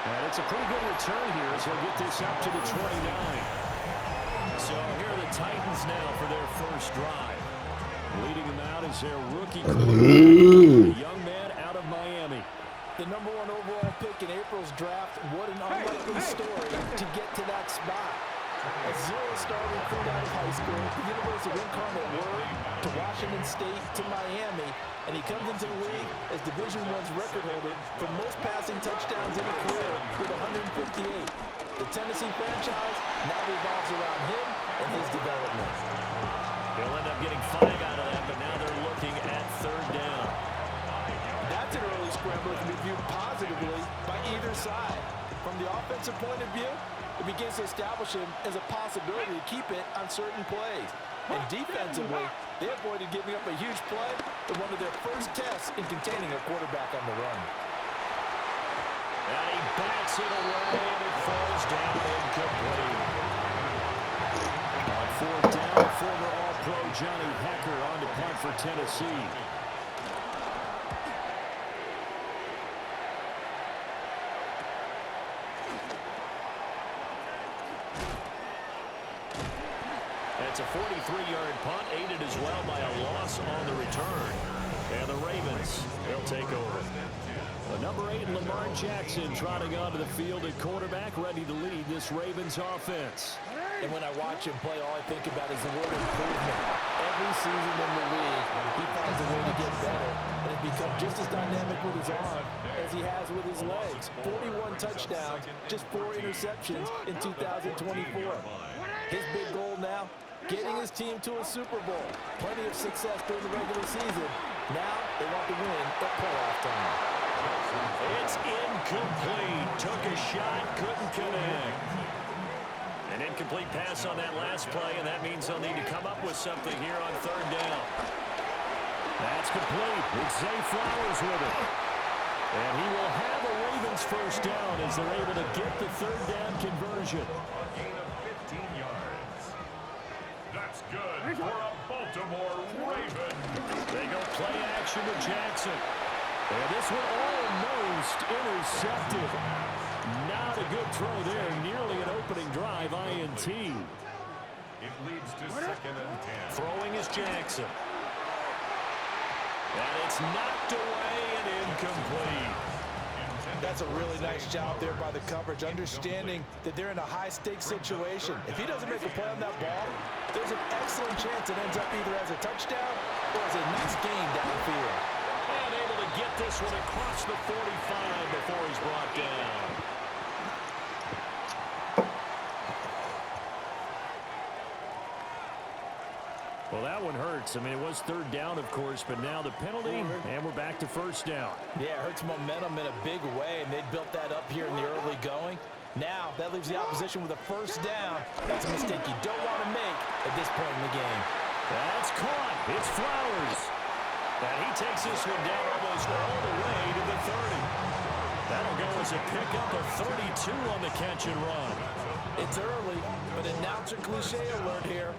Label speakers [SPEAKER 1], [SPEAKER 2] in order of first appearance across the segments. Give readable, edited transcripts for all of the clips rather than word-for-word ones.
[SPEAKER 1] And it's a pretty good return here as he'll get this up to the 29. So here are the Titans now for their first drive. Leading them out is their rookie quarterback, a young man out of Miami.
[SPEAKER 2] The #1 overall pick in April's draft. What an unlikely story to get to that spot. A zero-star recruit out of high school, the University of Incarnate Word, to Washington State, to Miami, and he comes into the league as Division I's record holder for most passing touchdowns in a career with 158. The Tennessee franchise now revolves around him and his development.
[SPEAKER 1] They'll end up getting 5 out of that, but now they're looking at 3rd down.
[SPEAKER 2] That's an early scramble that can be viewed positively by either side. From the offensive point of view, it begins to establish him as a possibility to keep it on certain plays. And defensively, they avoided giving up a huge play in one of their first tests in containing a quarterback on the run.
[SPEAKER 1] And he backs it away, and it falls down incomplete. On 4th down, former All-Pro Johnny Hekker on to punt for Tennessee. That's a 43-yard punt, aided as well by a loss on the return. And the Ravens, they'll take over. The number 8, Lamar Jackson, trotting onto the field at quarterback, ready to lead this Ravens offense.
[SPEAKER 2] And when I watch him play, all I think about is the word improvement. Every season in the league, he finds a way to get better, and has become just as dynamic with his arm as he has with his legs. 41 touchdowns, just 4 interceptions in 2024. His big goal now, getting his team to a Super Bowl. Plenty of success during the regular season. Now they want to win at playoff time.
[SPEAKER 1] It's incomplete. Took a shot, couldn't connect. An incomplete pass on that last play, and that means they'll need to come up with something here on 3rd down. That's complete. It's Zay Flowers with it. And he will have a Ravens first down as they're able to get the 3rd down conversion.
[SPEAKER 3] Gain of 15 yards. That's good for a Baltimore Raven.
[SPEAKER 1] They go play action with Jackson. And this one almost intercepted. Not a good throw there. Nearly an opening drive, INT.
[SPEAKER 3] It leads to 2nd and 10.
[SPEAKER 1] Throwing is Jackson. And it's knocked away and incomplete.
[SPEAKER 2] That's a really nice job there by the coverage, understanding that they're in a high-stakes situation. If he doesn't make a play on that ball, there's an excellent chance it ends up either as a touchdown or as a nice gain downfield.
[SPEAKER 1] And able to get this one across the 45 before he's brought down. Well, that one hurts. I mean, it was 3rd down, of course, but now the penalty, and we're back to 1st down.
[SPEAKER 2] Yeah, it hurts momentum in a big way, and they built that up here in the early going. Now, that leaves the opposition with a 1st down. That's a mistake you don't want to make at this point in the game.
[SPEAKER 1] That's caught. It's Flowers. And he takes this one down almost all the way to the 30. That'll go as a pickup of 32 on the catch and run.
[SPEAKER 2] It's early, but announcer cliche alert here.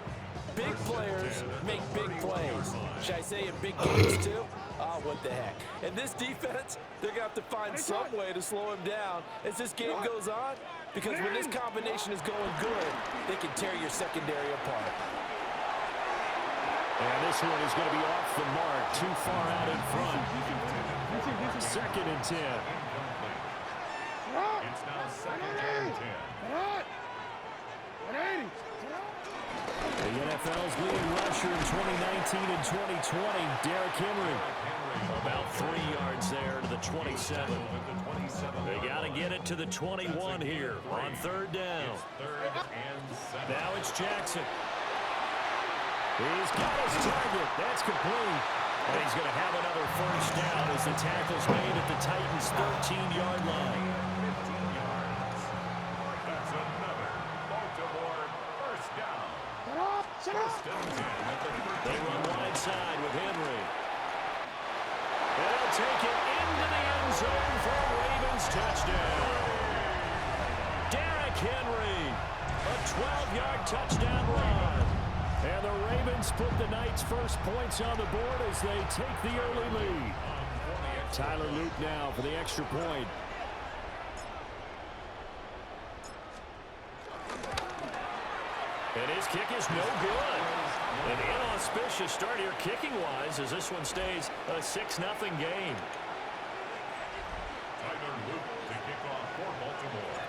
[SPEAKER 2] Big players make big plays. Should I say in big games, too? Oh, what the heck. And this defense, they're going to have to find some way to slow him down as this game goes on, because when this combination is going good, they can tear your secondary apart.
[SPEAKER 1] And this one is going to be off the mark, too far out in front. 2nd and 10.
[SPEAKER 3] It's now 2nd and 10.
[SPEAKER 1] The NFL's leading rusher in 2019 and 2020, Derrick Henry. About 3 yards there to the 27. They got to get it to the 21 here on 3rd down. Now it's Jackson. He's got his target. That's complete. And he's going to have another 1st down as the tackle's made at the Titans' 13-yard line.
[SPEAKER 3] 15 yards. That's another Baltimore 1st down. 1st and 10 at the 13.
[SPEAKER 1] They run wide side with Henry. They'll take it into the end zone for a Ravens touchdown. Derrick Henry, a 12-yard touchdown run. And the Ravens put the Knights' first points on the board as they take the early lead. Tyler Luke now for the extra point. And his kick is no good. An inauspicious start here kicking-wise as this one stays a 6-0 game.
[SPEAKER 3] Tyler Luke to kick off for Baltimore.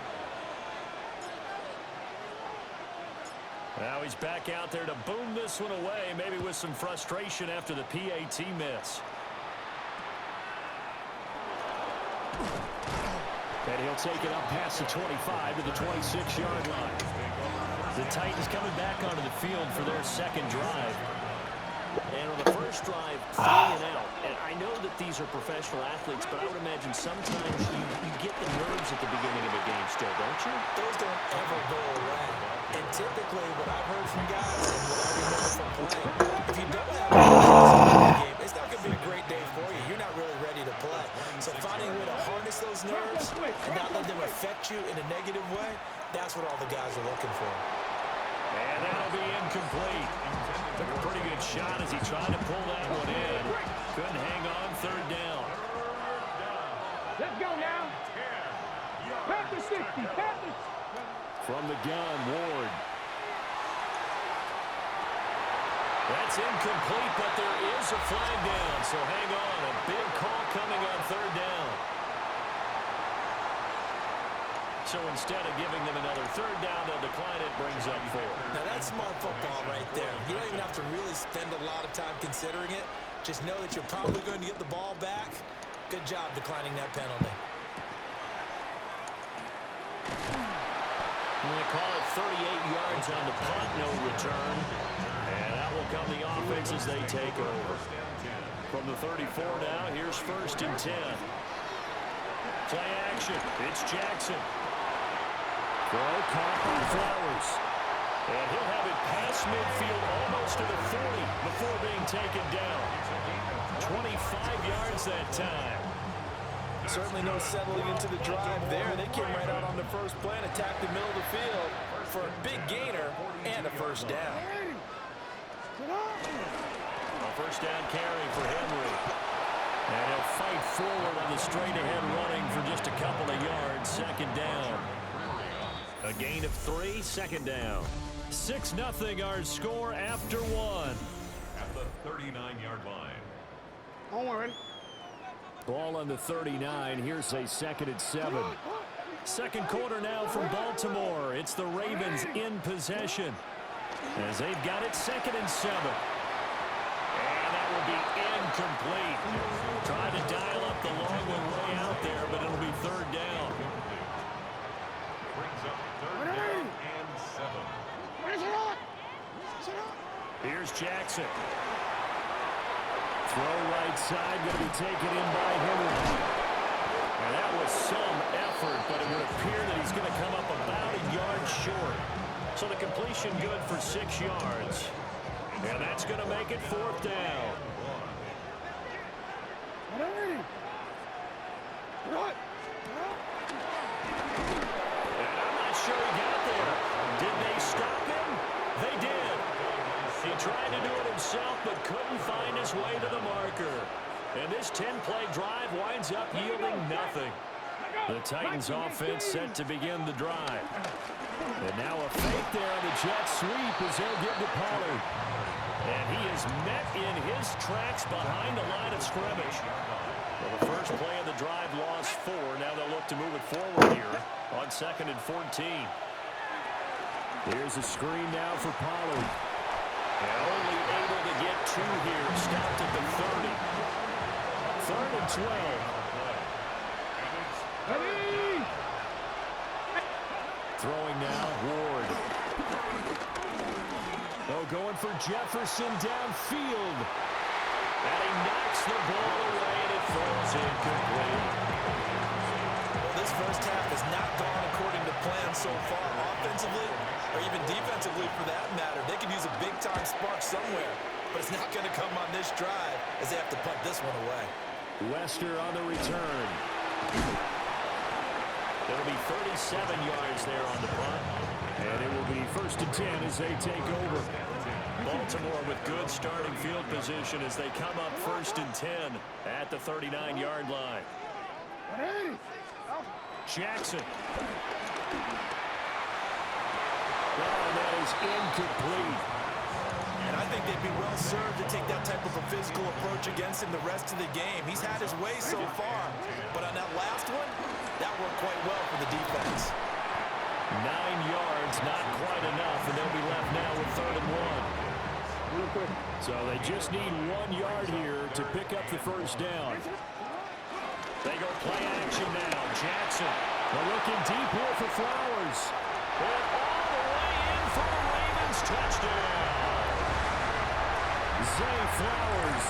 [SPEAKER 1] Now he's back out there to boom this one away, maybe with some frustration after the PAT miss. And he'll take it up past the 25 to the 26-yard line. The Titans coming back onto the field for their second drive. And on the first drive, 3 and out. And I know that these are professional athletes, but I would imagine sometimes you get the nerves at the beginning of a game still, don't you?
[SPEAKER 2] Those don't ever go away. And typically, what I've heard from guys and what I remember from playing, if you don't have a game, it's not going to be a great day for you. You're not really ready to play. So finding a way to harness those nerves and not let them affect you in a negative way, that's what all the guys are looking for.
[SPEAKER 1] And that'll be incomplete. Took a pretty good shot as he tried to pull that one in. Couldn't hang on, third down.
[SPEAKER 4] Let's go now. Panther 60, Panthers.
[SPEAKER 1] From the gun, Ward. That's incomplete, but there is a flag down, so hang on. A big call coming on third down. So instead of giving them another third down, they'll decline it, brings up 4.
[SPEAKER 2] Now that's smart football right there. You don't even have to really spend a lot of time considering it. Just know that you're probably going to get the ball back. Good job declining that penalty.
[SPEAKER 1] I'm going to call it 38 yards on the punt, no return. And that will come the offense as they take over. From the 34 now, here's 1st and 10. Play action. It's Jackson. Throw caught by Flowers. And he'll have it past midfield almost to the 40 before being taken down. 25 yards that time.
[SPEAKER 2] Certainly no settling into the drive there. They came right out on the first play and attacked the middle of the field for a big gainer and a first down.
[SPEAKER 1] A first down carry for Henry. And he'll fight forward on the straight-ahead running for just a couple of yards. Second down. A gain of 3, second down. 6-0 our score after 1.
[SPEAKER 3] At the 39-yard line.
[SPEAKER 4] Don't worry.
[SPEAKER 1] Ball on the 39. Here's a 2nd and 7. Second quarter now from Baltimore. It's the Ravens in possession as they've got it 2nd and 7. And that will be incomplete. Tried to dial up the long one way out there, but it'll be third down.
[SPEAKER 3] Brings up 3rd down and 7.
[SPEAKER 1] Here's Jackson. Throw right side, going to be taken in by Henry. And that was some effort, but it would appear that he's going to come up about a yard short. So the completion good for 6 yards. And that's going to make it 4th down. And I'm not sure he got there. Did they stop him? They did. He tried to do it himself, but couldn't find his way to the marker. And this 10-play drive winds up yielding nothing. The Titans offense set to begin the drive. And now a fake there on the jet sweep as they'll give to Pollard. And he is met in his tracks behind the line of scrimmage. Well, the first play of the drive lost 4. Now they'll look to move it forward here on 2nd and 14. Here's a screen now for Pollard. And only able to get 2 here. Stopped at the 30. 3rd and 12. Throwing now, Ward. Oh, going for Jefferson downfield. And he knocks the ball away, and it falls incomplete.
[SPEAKER 2] Well, this first half has not gone according to plan so far offensively, or even defensively for that matter. They could use a big-time spark somewhere, but it's not going to come on this drive as they have to punt this one away.
[SPEAKER 1] Wester on the return. It'll be 37 yards there on the punt. And it will be 1st and 10 as they take over. Baltimore with good starting field position as they come up 1st and 10 at the 39-yard line. Jackson. and that is incomplete.
[SPEAKER 2] And I think they'd be well served to take that type of a physical approach against him the rest of the game. He's had his way so far, but on that last one, that worked quite well for the defense.
[SPEAKER 1] 9 yards, not quite enough, and they'll be left now with 3rd and 1. So they just need 1 yard here to pick up the first down. They go play action now. Jackson, they're looking deep here for Flowers. And all the way in for the Ravens touchdown. Zay Flowers,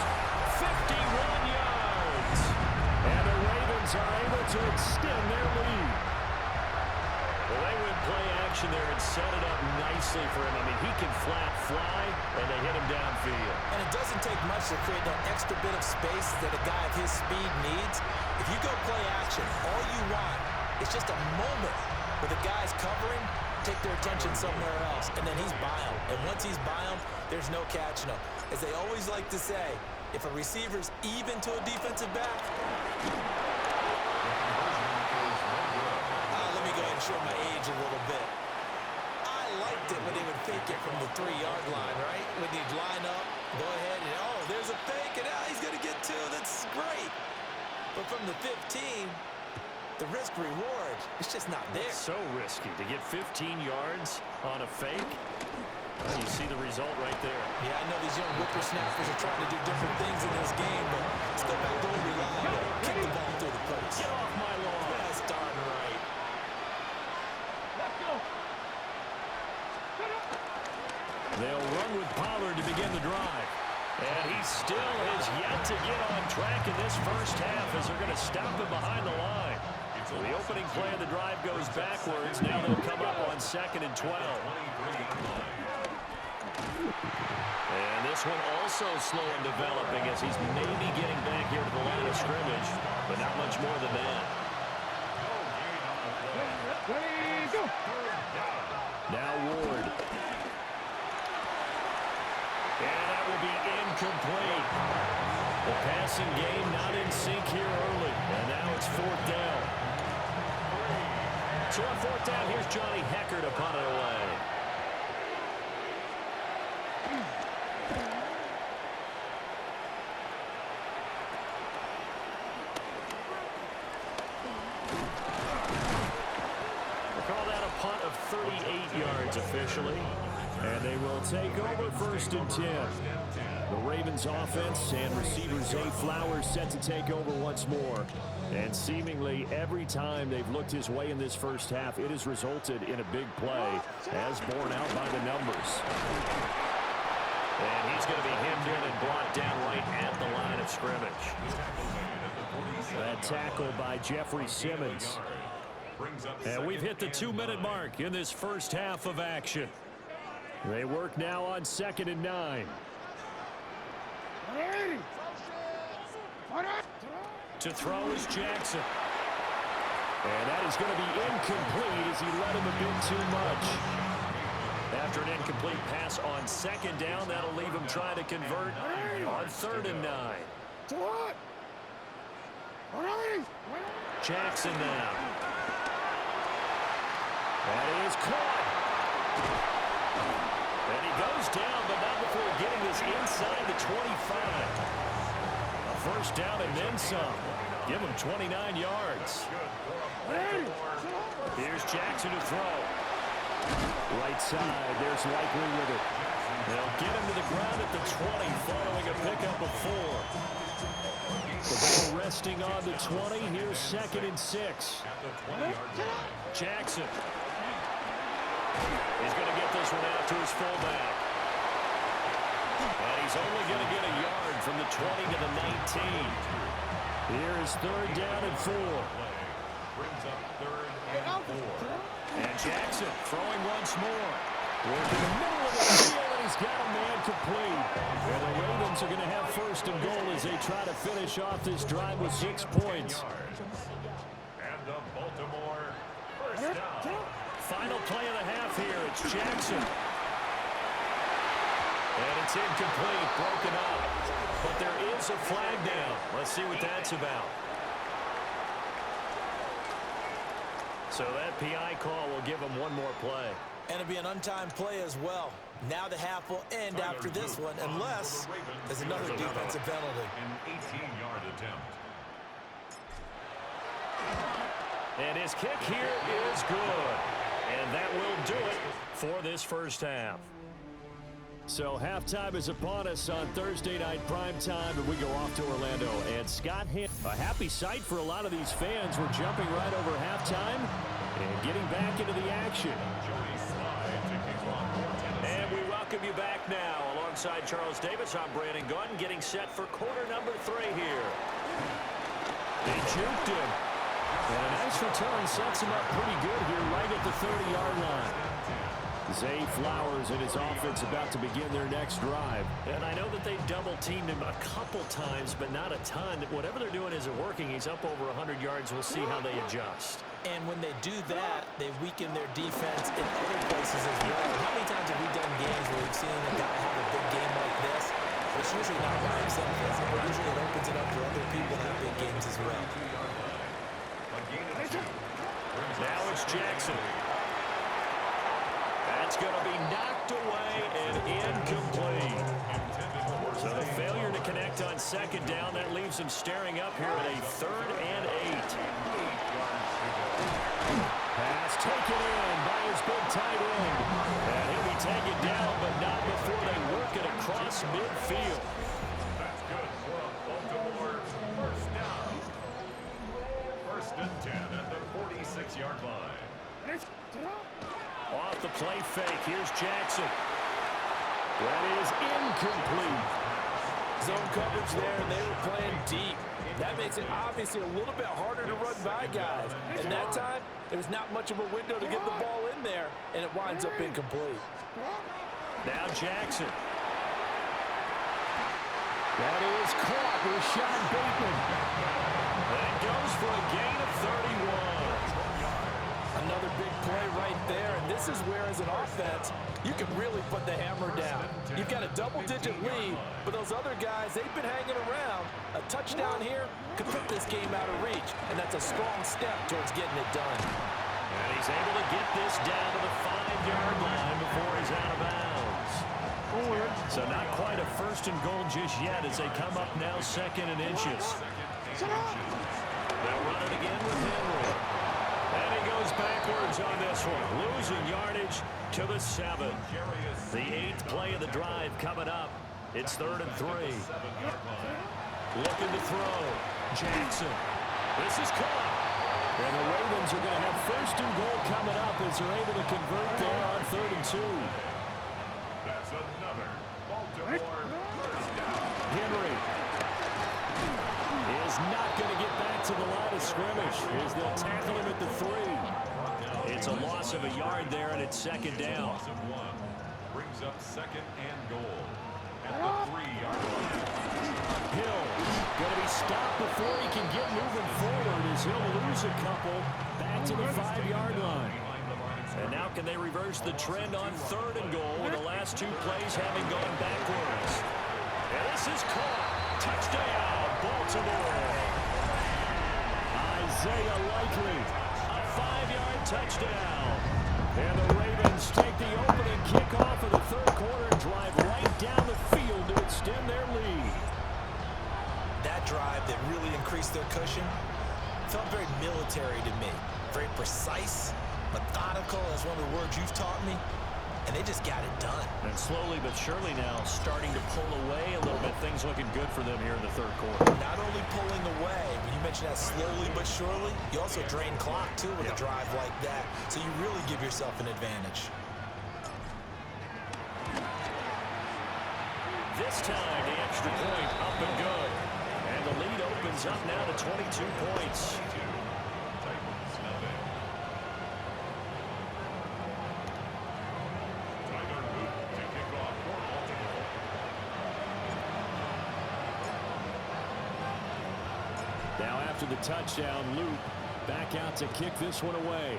[SPEAKER 1] 51 yards. And the Ravens are able to extend their lead. Well, they went play action there and set it up nicely for him. I mean, he can flat fly, and they hit him downfield.
[SPEAKER 2] And it doesn't take much to create that extra bit of space that a guy of his speed needs. If you go play action, all you want is just a moment where the guy's covering, take their attention somewhere else, and then he's by him. And once he's by him, there's no catching him. As they always like to say, if a receiver's even to a defensive back, let me go ahead and show my age a little bit. I liked it when they would fake it from the 3-yard line, right? When they'd line up, go ahead, and there's a fake, and he's going to get 2. That's great. But from the 15, the risk-reward, it's just not there.
[SPEAKER 1] So risky to get 15 yards on a fake. Well, you see the result right there.
[SPEAKER 2] Yeah, I know these young whippersnappers are trying to do different things in this game, but let's go back to what we love. Kick the ball through the post.
[SPEAKER 1] Get off my lawn.
[SPEAKER 2] That's darn right.
[SPEAKER 4] Let's go.
[SPEAKER 1] They'll run with Pollard to begin the drive. And he still has yet to get on track in this first half as they're going to stop him behind the line. So the opening play of the drive goes backwards. Now they'll come up on 2nd and 12. And this one also slow in developing as he's maybe getting back here to the line of scrimmage, but not much more than that. Now Ward. And that will be incomplete. The passing game not in sync here early. And now it's 4th down. So on 4th down, here's Johnny Hecker to punt it away. We'll call that a punt of 38 yards officially. And they will take over 1st and 10. The Ravens offense and receiver Zay Flowers set to take over once more. And seemingly every time they've looked his way in this first half, it has resulted in a big play, as borne out by the numbers. And he's going to be hemmed in and brought down right at the line of scrimmage. That tackle by Jeffrey Simmons. And we've hit the 2-minute mark in this first half of action. They work now on 2nd and 9. To throw is Jackson. And that is going to be incomplete as he led him a bit too much. After an incomplete pass on 2nd down, that'll leave him trying to convert on 3rd and 9. Jackson now. That is caught. And he goes down, but not before getting this inside the 25. A first down and then some. Give him 29 yards. Here's Jackson to throw. Right side, there's Likely with it. They'll get him to the ground at the 20 following a pickup of 4. The ball resting on the 20. Here's 2nd and 6. Jackson. He's going to get this one out to his fullback. And he's only going to get a yard from the 20 to the 19. Here is 3rd down and 4. And Jackson throwing once more. Working the middle of the field, and he's got a man complete. And the Ravens are going to have 1st and goal as they try to finish off this drive with 6 points.
[SPEAKER 3] And the Baltimore first down.
[SPEAKER 1] Final play of the half here. It's Jackson. And it's incomplete, broken up. But there is a flag down. Let's see what that's about. So that PI call will give him one more play.
[SPEAKER 2] And it'll be an untimed play as well. Now the half will end after this one, unless there's another defensive penalty.
[SPEAKER 3] An 18-yard attempt.
[SPEAKER 1] And his kick here is good. And that will do it for this first half. So halftime is upon us on Thursday night primetime, and we go off to Orlando. And Scott Hand, a happy sight for a lot of these fans. We're jumping right over halftime and getting back into the action. And we welcome you back now. Alongside Charles Davis, I'm Brandon Gunn, getting set for quarter number 3 here. They juked him. And a nice return sets him up pretty good here right at the 30-yard line. Zay Flowers and his offense about to begin their next drive. And I know that they double-teamed him a couple times, but not a ton. Whatever they're doing isn't working. He's up over 100 yards. We'll see how they adjust.
[SPEAKER 2] And when they do that, they weaken their defense in other places as well. How many times have we done games where we've seen a guy have a big game like this? It's usually not by himself, is it? But usually it opens it up for other people to have big games as well.
[SPEAKER 1] Now it's Jackson. That's going to be knocked away and incomplete. So the failure to connect on second down, that leaves him staring up here at a 3rd and 8. Pass taken in by his big tight end. And he'll be taken down, but not before they work it across midfield.
[SPEAKER 3] That's good for a Baltimore first down. 1st and 10 at the 46-yard line.
[SPEAKER 1] Off the play fake, here's Jackson. That is incomplete.
[SPEAKER 2] Zone coverage there, and they were playing deep. That makes it obviously a little bit harder to run by guys. And that time, there's not much of a window to get the ball in there, and it winds up incomplete.
[SPEAKER 1] Now Jackson. That is caught with Sean Bateman. That goes for a gain of 31.
[SPEAKER 2] Another big play right there, and this is where, as an offense, you can really put the hammer down. You've got a double-digit lead, but those other guys, they've been hanging around. A touchdown here could put this game out of reach, and that's a strong step towards getting it done.
[SPEAKER 1] And he's able to get this down to the 5-yard line before he's out of bounds. So not quite a 1st and goal just yet as they come up now 2nd and inches. They'll run it again with Henry. And he goes backwards on this one, losing yardage to the 7. The 8th play of the drive coming up. It's 3rd and 3. Looking to throw. Jackson. This is caught. And the Ravens are going to have 1st and goal coming up as they're able to convert there on 3rd and 2.
[SPEAKER 3] That's another Baltimore first down.
[SPEAKER 1] Henry is not going to get back to the line of scrimmage as they'll tackle him at the 3. It's a loss of a yard there, and it's 2nd down.
[SPEAKER 3] Loss of 1 brings up 2nd and goal at the 3-yard line.
[SPEAKER 1] Hill going to be stopped before he can get moving forward as he'll lose a couple back to the 5-yard line. And now can they reverse the trend on 3rd and goal with the last 2 plays having gone backwards. And this is caught. Touchdown, Baltimore. Isaiah Likely, a 5-yard touchdown. And the Ravens take the opening kickoff of the 3rd quarter and drive right down the field to extend their lead.
[SPEAKER 2] That drive that really increased their cushion felt very military to me. Very precise, methodical, as one of the words you've taught me. And they just got it done.
[SPEAKER 1] And slowly but surely now starting to pull away a little bit. Things looking good for them here in the 3rd quarter.
[SPEAKER 2] Not only pulling away, but you mentioned that slowly but surely, you also drain clock, too, with a drive like that. So you really give yourself an advantage.
[SPEAKER 1] This time, the extra point up and good. And the lead opens up now to 22 points. Now after the touchdown, Luke back out to kick this one away.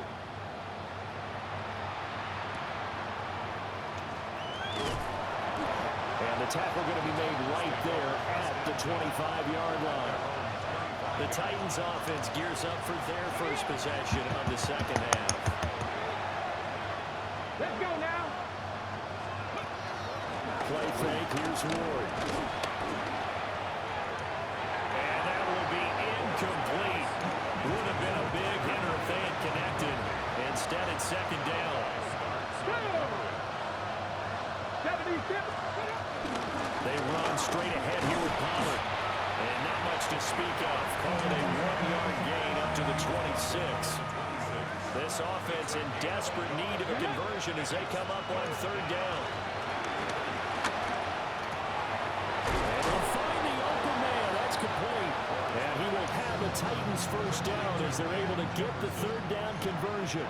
[SPEAKER 1] And the tackle going to be made right there at the 25-yard line. The Titans offense gears up for their first possession of the 2nd half.
[SPEAKER 4] Let's go.
[SPEAKER 1] Here's Ward. And that will be incomplete. Would have been a big hitter if they had connected. Instead, it's second down. They run straight ahead here with Pollard. And not much to speak of. Call it a 1-yard gain up to the 26. This offense in desperate need of a conversion as they come up on third down. And they'll find the open man. That's complete. And he will have the Titans first down as they're able to get the third down conversion.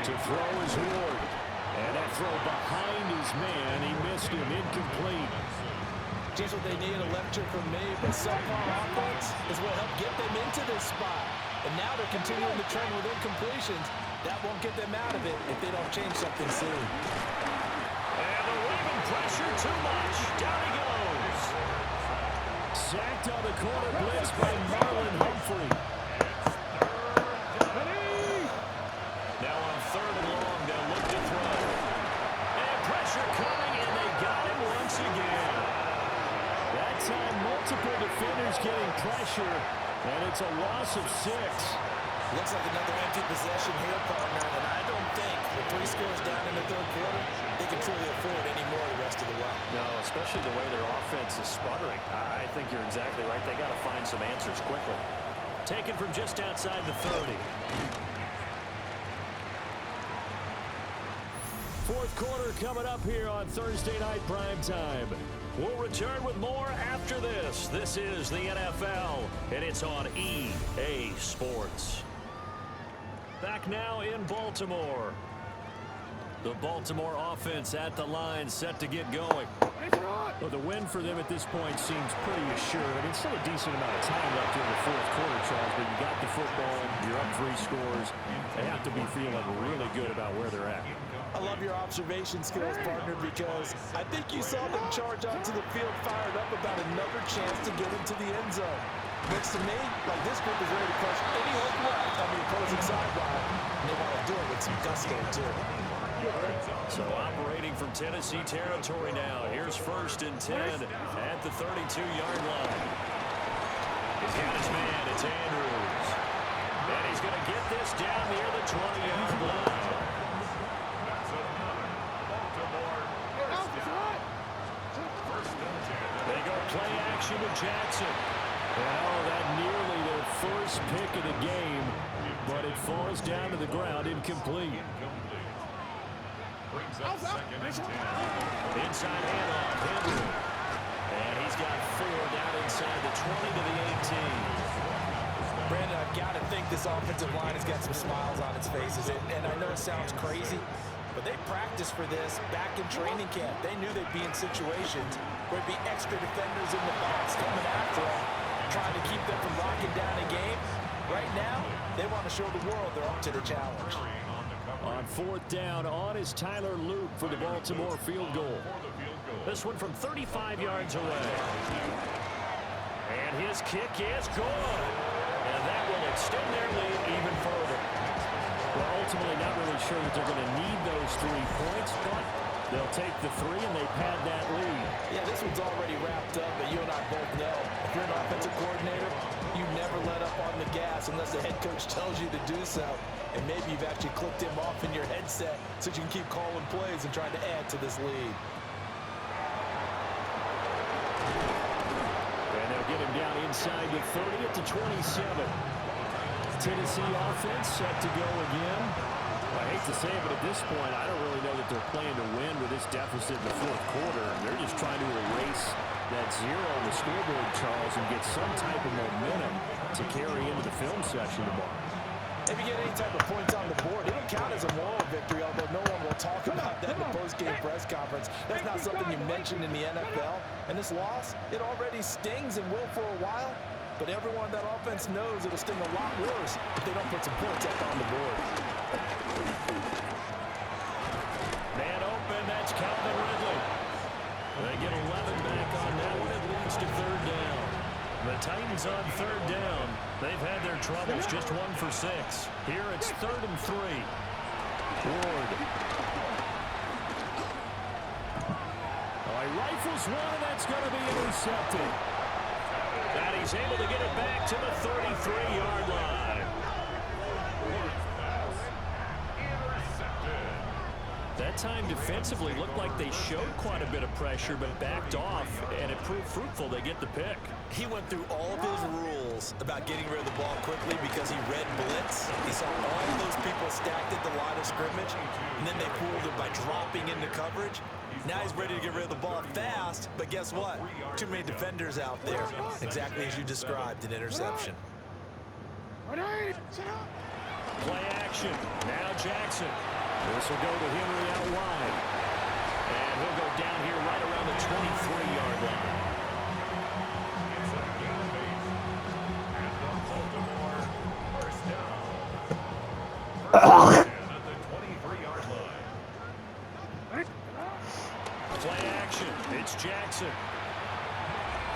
[SPEAKER 1] To throw is Ward. And that throw behind his man. He missed him. Incomplete.
[SPEAKER 2] Just what they need, a lecture from me, but subpar offense is what helped get them into this spot. And now they're continuing the trend with incompletions. That won't get them out of it if they don't change something soon.
[SPEAKER 1] And the Raven pressure too much. Down he goes. Sacked on the corner blitz by Marlon Humphrey. Now on third and long, they'll look to throw. And pressure coming, and they got it once again. That time, multiple defenders getting pressure, and it's a loss of 6.
[SPEAKER 2] Looks like another empty possession here, partner, and I don't think with 3 scores down in the third quarter, they can truly afford any more the rest of the way.
[SPEAKER 1] No, especially the way their offense is sputtering. I think you're exactly right. They got to find some answers quickly. Taken from just outside the 30. Fourth quarter coming up here on Thursday Night Primetime. We'll return with more after this. This is the NFL, and it's on EA Sports. Back now in Baltimore. The Baltimore offense at the line, set to get going.
[SPEAKER 5] Well, the win for them at this point seems pretty assured. I mean, still a decent amount of time left in the fourth quarter, Charles, but you got the football, you're up 3 scores. They have to be feeling really good about where they're at.
[SPEAKER 2] I love your observation skills, partner, because I think you saw them charge onto the field fired up about another chance to get into the end zone. Looks to me like this group is ready to crush any hope left on the opposing sideline, and they want to do it with some gusto, too.
[SPEAKER 1] So operating from Tennessee territory now. Here's first and 10 at the 32-yard line. He's got his man. It's Andrews. And he's going to get this down near the 20-yard line. They go play action with Jackson. And that nearly their first pick of the game, but it falls down to the ground incomplete. Inside handoff, Henry. And he's got 4 down inside the 20 to the 18.
[SPEAKER 2] Brandon, I've got to think this offensive line has got some smiles on its faces. And I know it sounds crazy, but they practiced for this back in training camp. They knew they'd be in situations where it'd be extra defenders in the box coming after them, trying to keep them from locking down a game. Right now, they want to show the world they're up to the challenge.
[SPEAKER 1] On fourth down, on is Tyler Luke for the Baltimore field goal. This one from 35 yards away. And his kick is good. And that will extend their lead even further. Well, ultimately not really sure that they're going to need those 3 points, but they'll take the 3 and they pad that lead.
[SPEAKER 2] Yeah, this one's already wrapped up, but you and I both know if you're an offensive coordinator, you never let up on the gas unless the head coach tells you to do so. And maybe you've actually clicked him off in your headset so you can keep calling plays and trying to add to this lead.
[SPEAKER 1] And they'll get him down inside the 30 at the 27. Tennessee offense set to go again. I hate to say it, but at this point, I don't really know that they're playing to win with this deficit in the fourth quarter. They're just trying to erase that 0 on the scoreboard, Charles, and get some type of momentum to carry into the film session tomorrow.
[SPEAKER 2] If you get any type of points on the board, it'll count as a moral victory, although no one will talk about that in the post-game press conference. That's not something you mentioned in the NFL. And this loss, it already stings and will for a while, but everyone on that offense knows it'll sting a lot worse if they don't put some points up on the board.
[SPEAKER 1] Man open, that's Calvin Ridley. They get 11 back on that one. It leads to third down. The Titans on third down. They've had their troubles, just 1 for 6. Here it's 3rd and 3. Ward.
[SPEAKER 5] throws one, and that's going to be intercepted. And he's able to get it back to the 33-yard line. That time defensively looked like they showed quite a bit of pressure but backed off, and it proved fruitful. They get the pick.
[SPEAKER 2] He went through all of his rules about getting rid of the ball quickly because he read blitz. He saw all of those people stacked at the line of scrimmage, and then they fooled him by dropping into coverage. Now he's ready to get rid of the ball fast, but guess what? Too many defenders out there. Exactly as you described, an interception.
[SPEAKER 5] Play action. Now Jackson. This will go to Henry out wide. And he'll go down here right around the 23-yard line.
[SPEAKER 3] It's a game base. And the Baltimore first down. First down at the 23-yard line.
[SPEAKER 5] Play action. It's Jackson.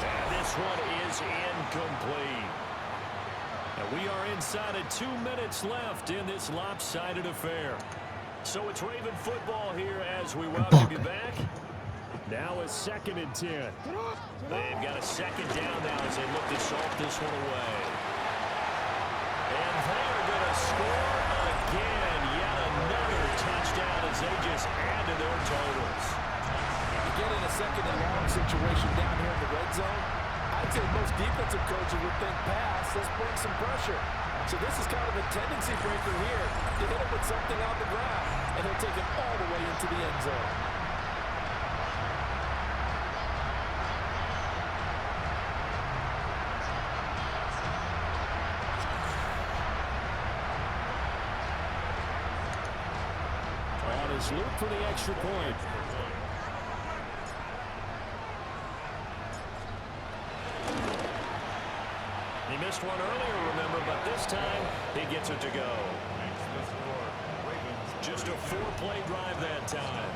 [SPEAKER 5] And this one is incomplete. And we are inside of 2 minutes left in this lopsided affair. So it's Raven football here as we welcome you back. Now a 2nd and 10. They've got a second down now as they look to salt this one away. And they are going to score again. Yet another touchdown as they just add to their totals.
[SPEAKER 2] You get in a 2nd and long situation down here in the red zone, I'd say most defensive coaches would think pass. Let's bring some pressure. So this is kind of a tendency breaker here. You hit him with something on the ground, and he'll take it all the way into the end zone.
[SPEAKER 5] On his loop for the extra point. He missed one earlier, remember, but this time he gets it to go. Just a 4-play drive that time.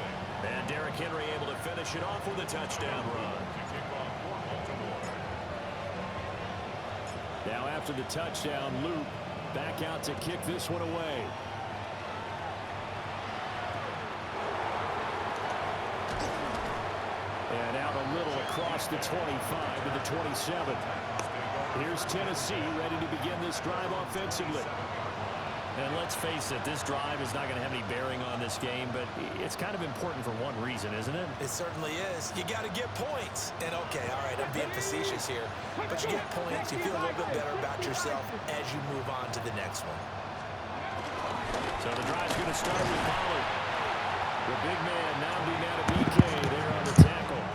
[SPEAKER 5] And Derrick Henry able to finish it off with a touchdown run. Now after the touchdown, Luke back out to kick this one away. And out a little across the 25 to the 27. Here's Tennessee ready to begin this drive offensively. And let's face it, this drive is not going to have any bearing on this game, but it's kind of important for one reason, isn't it?
[SPEAKER 2] It certainly is. You got to get points. And okay, all right, I'm being facetious here, but you get points, you feel a little bit better about yourself as you move on to the next one.
[SPEAKER 5] So the drive's going to start with Pollard. The big man now being out of BK there on the tackle.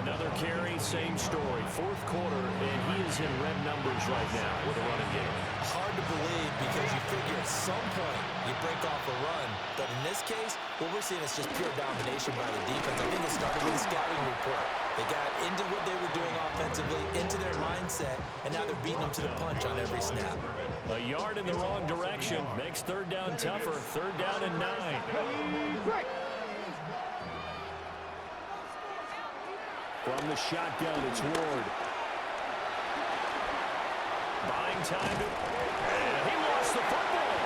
[SPEAKER 5] Another carry, same story. 4th quarter, and he is in red numbers right now with a running game.
[SPEAKER 2] Hard to believe because you figure at some point you break off a run. But in this case, what we're seeing is just pure domination by the defense. I think it started with a scouting report. They got into what they were doing offensively, into their mindset, and now they're beating them to the punch on every snap.
[SPEAKER 5] A yard in the wrong direction makes 3rd down tougher. 3rd down and 9. From the shotgun, it's Ward. Buying time and he lost the football.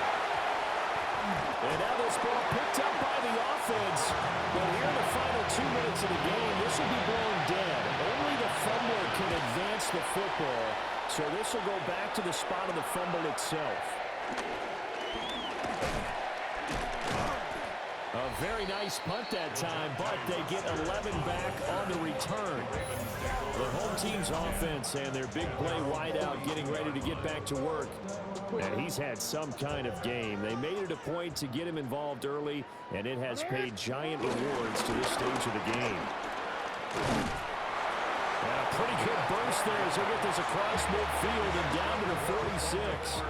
[SPEAKER 5] And now this ball picked up by the offense. But here in the final 2 minutes of the game, this will be blown dead. Only the fumbler can advance the football. So this will go back to the spot of the fumble itself. A very nice punt that time, but they get 11 back on the return. The home team's offense and their big play wideout getting ready to get back to work. And he's had some kind of game. They made it a point to get him involved early, and it has paid giant rewards to this stage of the game. And a pretty good burst there as they get this across midfield and down to the 46.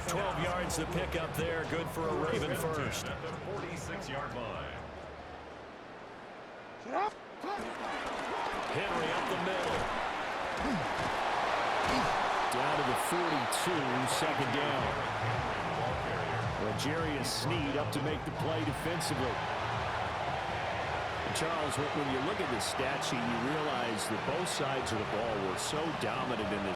[SPEAKER 5] 12 yards to pick up there. Good for a Raven first.
[SPEAKER 3] At the 46-yard line.
[SPEAKER 5] Henry up the middle. Down to the 42, 2nd down. L'Jarius Sneed up to make the play defensively. And Charles, when you look at the stat sheet, you realize that both sides of the ball were so dominant in this